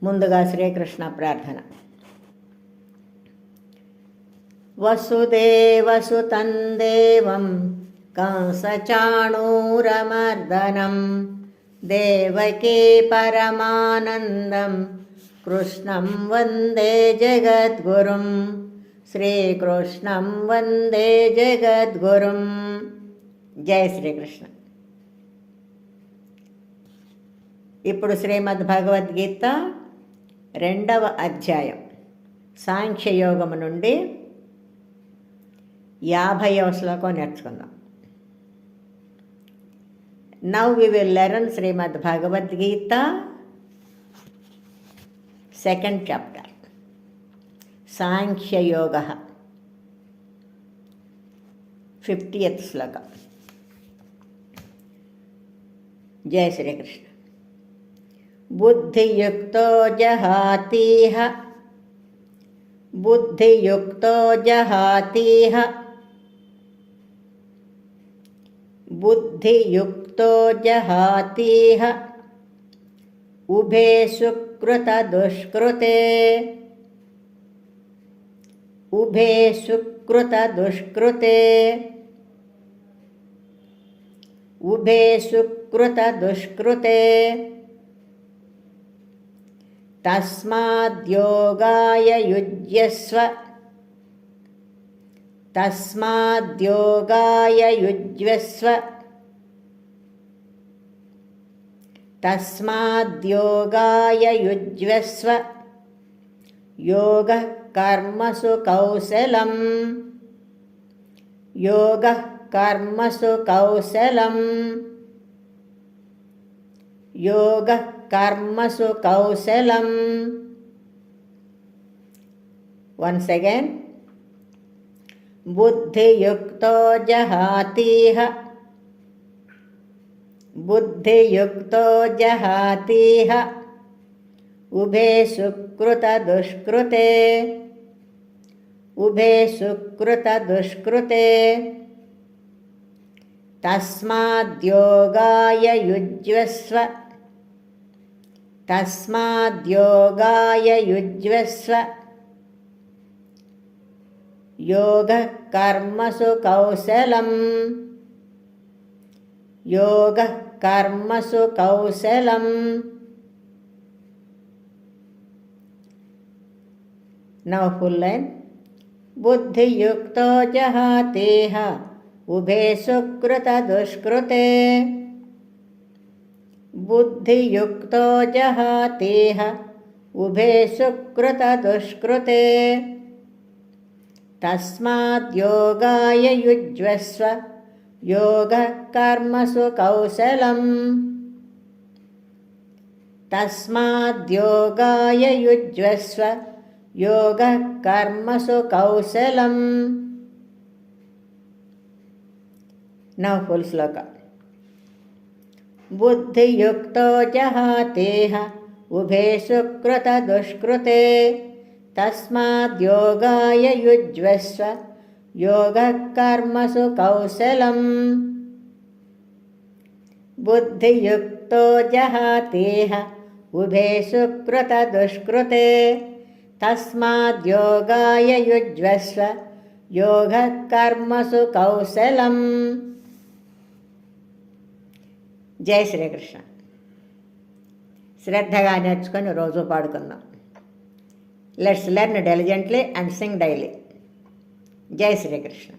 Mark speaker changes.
Speaker 1: ముందుగా శ్రీకృష్ణ ప్రార్థన. వసుదేవసుతం దేవం కంసచాణూరమర్దనం దేవకీ పరమానందం కృష్ణం వందే జగద్గురుం శ్రీకృష్ణం వందే జగద్గురుం. జయ శ్రీకృష్ణ. ఇప్పుడు శ్రీమద్ భగవద్గీత 2వ అధ్యాయం సాంఖ్యయోగము నుండి 50వ శ్లోకం నేర్చుకుందాం. Now we will learn Shrimad Bhagavad Gita 2nd chapter Sankhya Yoga 50th శ్లోకం. జయ శ్రీకృష్ణ. బుద్ధియుక్తో జహాతీహ బుద్ధియుక్తో జహాతీహ బుద్ధియుక్తో జహాతీహ ఉభే సుకృత దుష్కృతే ఉభే సుకృత దుష్కృతే ఉభే సుకృత దుష్కృతే తస్మాద్యోగాయ యుజ్యస్వ తస్మాద్యోగాయ యుజ్యస్వ తస్మాద్యోగాయ యుజ్యస్వ యోగః కర్మసు కౌశలం యోగః కర్మసు కౌశలం యోగః కర్మసు కౌశలం. Once again. బుద్ధియుక్తో జహాతీహ బుద్ధియుక్తో జహాతీహ ఉభే సుకృత దుష్కృతే ఉభే సుకృత దుష్కృతే తస్మాద్యోగాయ యుజ్యస్వ తస్మాద్యోగాయ యుజ్యస్వ యోగః కర్మసు కౌశలం యోగః కర్మసు కౌశలం. Now full line. బుద్ధియుక్తో జహాతీహ ఉభే సుకృత దుష్కృతే బుద్ధియుక్తో జహాతీహ ఉభే సుకృత దుష్కృతే తస్మాద్యోగాయ యుజ్యస్వ యోగః కర్మసు కౌశలం తస్మాద్యోగాయ యుజ్యస్వ యోగః కర్మసు కౌశలం. నౌ ఫుల్ శ్లోక. బుద్ధియుక్తో జహాతీహ ఉభే సుకృత దుష్కృతే తస్మాద్యోగాయ యుజ్యస్వ యోగః కర్మసు కౌశలం బుద్ధియుక్తో జహాతీహ ఉభే సుకృత దుష్కృతే తస్మాద్యోగాయ యుజ్యస్వ యోగః కర్మసు కౌశలం. జై శ్రీకృష్ణ. శ్రద్ధగా నేర్చుకొని రోజు పాడుకుందాం. Let's learn diligently and sing daily. జై శ్రీకృష్ణ.